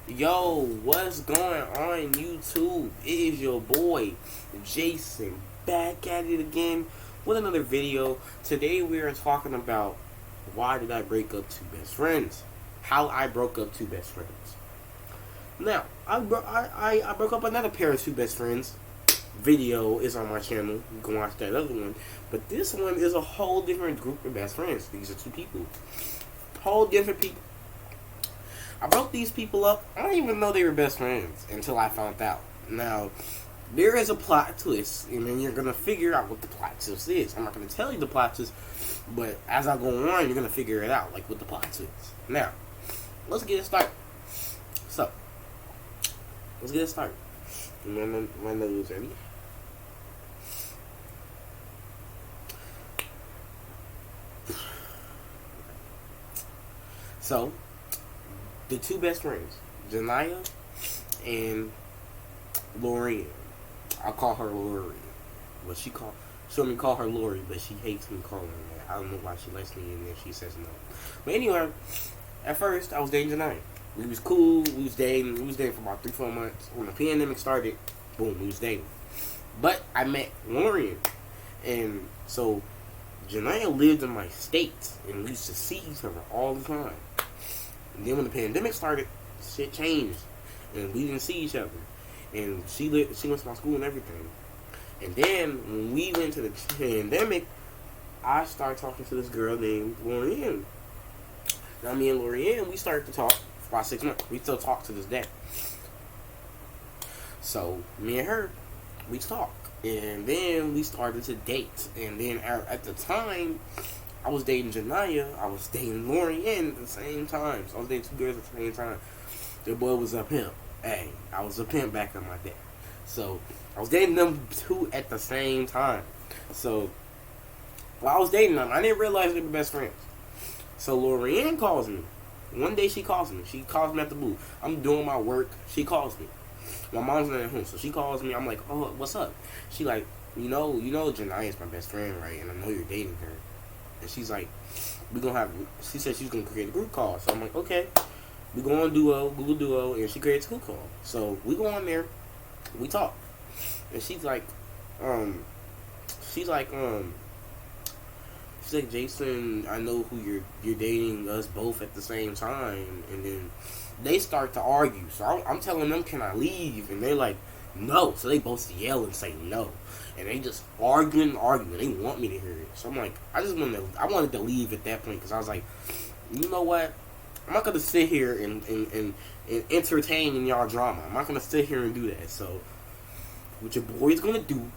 Yo, what's going on YouTube? It is your boy, Jason, back at it again with another video. Today we are talking about why did I break up two best friends? How I broke up two best friends. Now, I broke up another pair of two best friends. Video is on my channel. You can watch that other one. But this one is a whole different group of best friends. These are two people. Whole different people. I broke these people up. I didn't even know they were best friends until I found out. Now, there is a plot twist, and then you're going to figure out what the plot twist is. I'm not going to tell you the plot twist, but as I go on, you're going to figure it out, like what the plot twist is. Now, let's get it started. So, let's get it started. My nose ready. So, the two best friends, Janiyah and Lorian. I call her Lori. But she only call her Lori, but she hates me calling her that. I don't know why she likes me and then she says no. But anyway, at first I was dating Janiyah. We was cool, we was dating for about 3-4 months. When the pandemic started, boom, we was dating. But I met Lorian. And so Janiyah lived in my state and we used to see each other all the time. And then when the pandemic started, shit changed, and we didn't see each other. And she went to my school and everything. And then when we went to the pandemic, I started talking to this girl named Lorian. Now me and Lorian, we started to talk for about 6 months. We still talk to this day. So me and her, we talk, and then we started to date. And then at the time, I was dating Janiyah, I was dating Lorian at the same time. So I was dating two girls at the same time. The boy was a pimp. Hey, I was a pimp back in my day. So I was dating them two at the same time. So while I was dating them, I didn't realize they were best friends. So Lorian calls me. One day she calls me. She calls me at the booth. I'm doing my work. She calls me. My mom's not at home, so she calls me. I'm like, oh, what's up? She like, you know Janiyah's my best friend, right? And I know you're dating her. And she's like, she said she's going to create a group call. So I'm like, okay. We go on Google Duo, and she creates a group call. So we go on there, we talk. And she's like, Jason, I know who you're dating us both at the same time. And then they start to argue. So I'm telling them, can I leave? And they're like, no. So they both yell and say no. And they just arguing. They want me to hear it. So I'm like, I wanted to leave at that point because I was like, you know what? I'm not going to sit here and entertain in y'all drama. I'm not going to sit here and do that. So what your boy's going to do,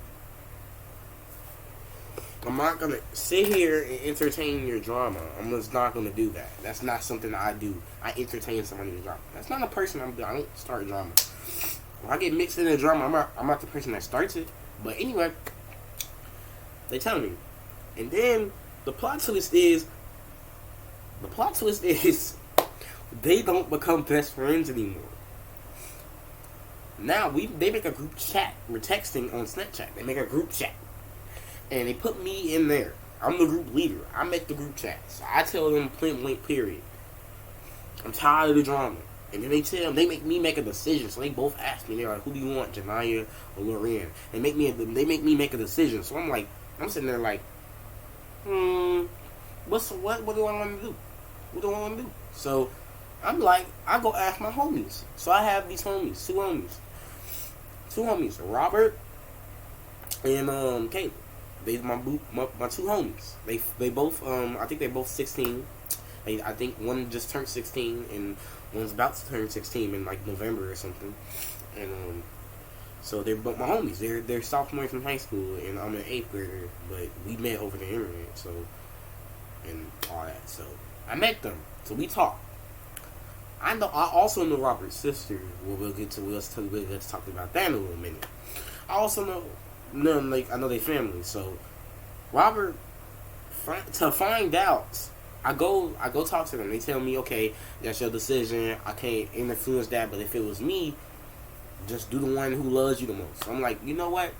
I'm not going to sit here and entertain your drama. I'm just not going to do that. That's not something I do. I entertain somebody's drama. That's not a person I don't start drama. When I get mixed in the drama, I'm not the person that starts it. But anyway, they tell me. And then the plot twist is they don't become best friends anymore. Now they make a group chat. We're texting on Snapchat. They make a group chat. And they put me in there. I'm the group leader. I make the group chat. So I tell them point blank period, I'm tired of the drama. And then they make me make a decision. So they both ask me, they're like, who do you want, Janiyah or Lorian? They make me make a decision. So I'm sitting there like, what do I want to do? What do I want to do? So I'm like, I go ask my homies. So I have these homies, two homies, Robert and Caleb. They're my two homies. They both I think they're both 16. I think one just turned 16 and one's about to turn 16 in like November or something. And so they're both my homies. They're sophomores from high school and I'm an 8th grader, but we met over the internet, so and all that. So I met them. So we talked. I also know Robert's sister. We'll get to talk about that in a little minute. I also know them, like I know their family. So Robert, to find out, I go talk to them. They tell me, okay, that's your decision. I can't influence that, but if it was me, just do the one who loves you the most. So I'm like, you know what?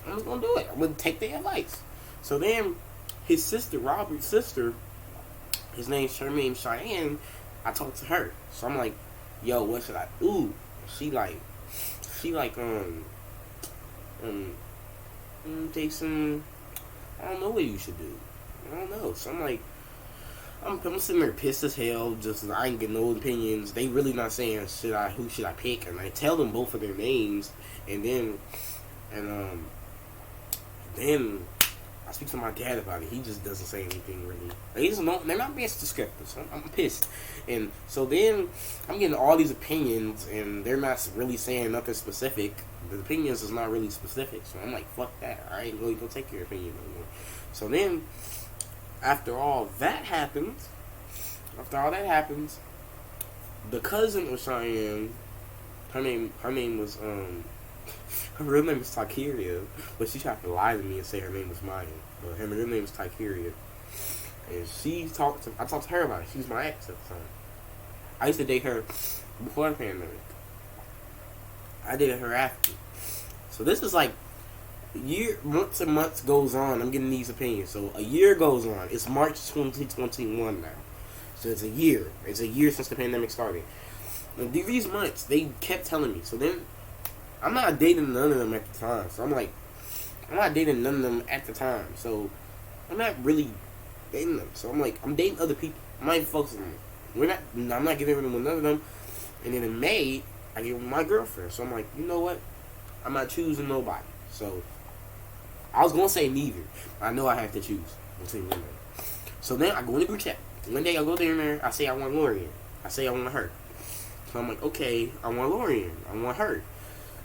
I'm just gonna do it. I'm gonna take their advice. So then his sister, Robert's sister, his name's Cheyenne. I talked to her. So I'm like, yo, what should I? Ooh, she like, um, Jason, I don't know what you should do. I don't know. So I'm like, I'm sitting there pissed as hell. Just I ain't getting no opinions. They really not saying who should I pick, and I tell them both of their names, and then then I speak to my dad about it. He just doesn't say anything really. They just don't. They're not being descriptive. So I'm pissed, and so then I'm getting all these opinions, and they're not really saying nothing specific. The opinions is not really specific, so I'm like, fuck that. I ain't really gonna take your opinion no more. So then, after all that happens, the cousin of Cheyenne, her name was her real name is Tykeria, but she tried to lie to me and say her name was Maya. But her real name is Tykeria, and I talked to her about it. She was my ex at the time. I used to date her before the pandemic. I dated her after. So this is like months and months goes on. I'm getting these opinions. So a year goes on. It's March 2021 now. So it's a year. It's a year since the pandemic started. And these months, they kept telling me. So then, I'm not dating none of them at the time. So I'm like, I'm not dating none of them at the time. So I'm not really dating them. So I'm like, I'm dating other people. I'm not even focusing on them. I'm not getting rid of none of them. And then in May, I get with my girlfriend. So I'm like, you know what? I'm not choosing nobody. So I was gonna say neither. I know I have to choose between them. So then I go in the group chat. One day I go there, I say I want Lorian. I say I want her. So I'm like, okay, I want Lorian. I want her.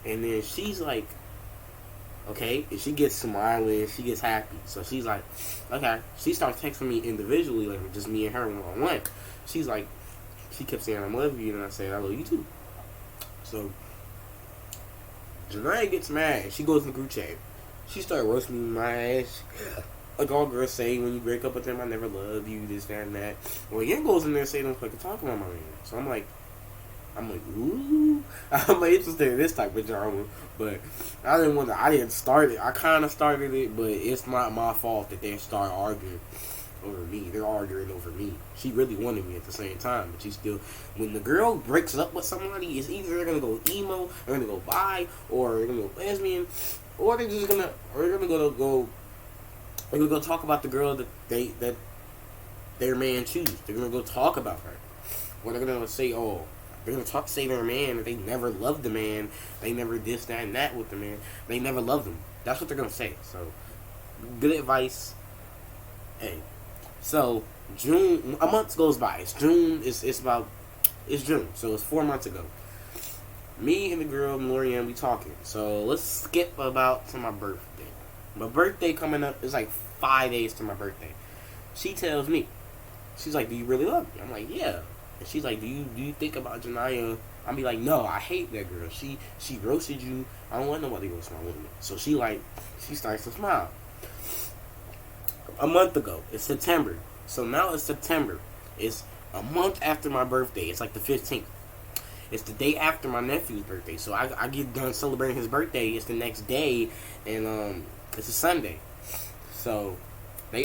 And then she's like, okay. And she gets smiling. She gets happy. So she's like, okay. She starts texting me individually, like just me and her one-on-one. She's like, she kept saying I love you, and I said I love you too. So Janaya gets mad. She goes in the group chat. She started roasting my ass. Like all girls say, when you break up with them, I never love you, this, that, and that. Well, Yen goes in there and say don't fucking talk about my man. So I'm like, ooh. I'm like interested in this type of drama. But I didn't start it. I kind of started it, but it's not my fault that they start arguing over me. They're arguing over me. She really wanted me at the same time, but she still, when the girl breaks up with somebody, it's either they're going to go emo, they're going to go bi, or they're going to go lesbian, or they're just going to, they're gonna go talk about the girl that their man choose. They're gonna go talk about her. Or they're gonna say, they're gonna say their man that they never loved the man. They never this, that, and that with the man. They never loved him. That's what they're gonna say. So, good advice. Hey, so June, a month goes by. It's June. It's June. So it's 4 months ago. Me and the girl Lorian, we talking. So let's skip about to my birthday. My birthday coming up is like 5 days to my birthday. She tells me, she's like, do you really love me? I'm like, yeah. And she's like, do you think about Janaya? I'll be like, no, I hate that girl. She roasted you. I don't want nobody to roast my woman. So she starts to smile. A month ago, it's September. So now it's September. It's a month after my birthday. It's like the 15th. It's the day after my nephew's birthday. So I get done celebrating his birthday. It's the next day. And, it's a Sunday. So they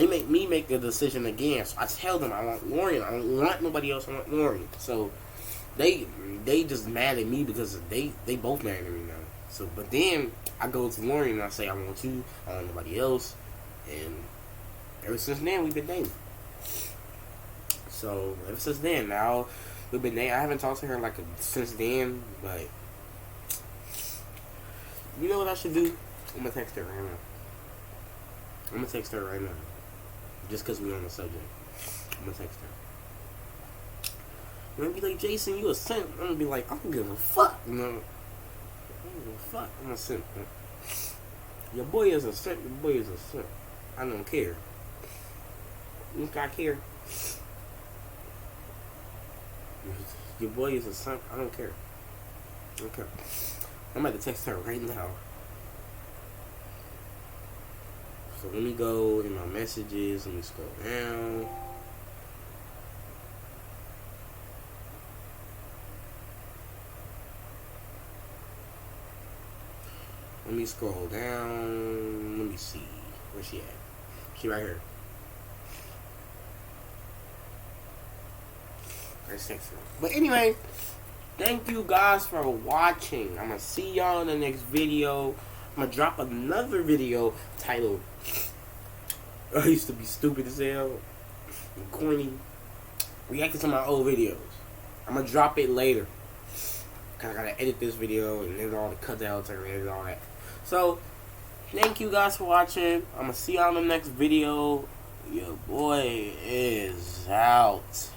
make me make the decision again. So I tell them I want Lorian. I don't want nobody else. I want Lorian. So they just mad at me because they both mad at me now. So but then I go to Lorian and I say I want you. I don't want nobody else. And ever since then we've been dating. So ever since then now we've been dating. I haven't talked to her since then, but you know what I should do? I'm gonna text her right now. Just because we're on the subject. I'm gonna text her. I'm gonna be like, Jason, you a simp. I'm gonna be like, I don't give a fuck. You know? I don't give a fuck. I'm a simp. Your boy is a simp. I don't care. You think I care? Your boy is a simp. I don't care. Okay. I'm about to text her right now. So let me go in my messages. Let me scroll down. Let me scroll down. Let me see. Where's she at? She right here. That's sexy. But anyway, thank you guys for watching. I'm gonna see y'all in the next video. I'm gonna drop another video titled I used to be stupid as hell and corny, reacting to my old videos. I'm gonna drop it later. Cause I gotta edit this video and edit all the cutouts and edit all that. So, thank you guys for watching. I'm gonna see y'all in the next video. Your boy is out.